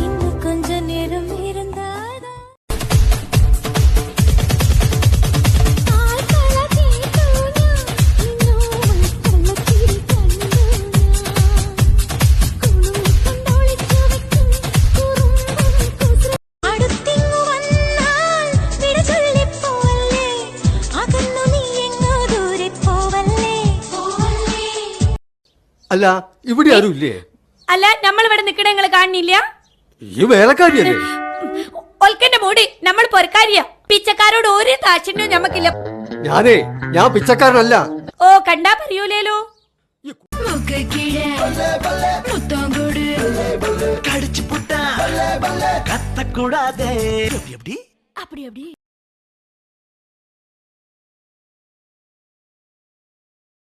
இன்னும் கொஞ்ச நேரம் இருந்தாதான் അല്ല ഇവിടെ ആരും ഇല്ലേ? അല്ല നമ്മൾ ഇവിടെ നിൽക്കണ നിങ്ങള് കാണുന്നില്ല? ഈ വേലക്കാരിയല്ലേ? ഒൽക്കന്റെ മൂടി നമ്മൾ പൊരക്കാരിയാ. പിച്ചക്കാരോട് ഒരു താഴ്ചയും ഞമ്മക്കില്ല. ഞാൻ പിച്ചക്കാരനല്ല. ഓ കണ്ടാ പറയൂലേലോ. കടിച്ചു പുട്ട കത്തക്കൂടാതെ அப்படி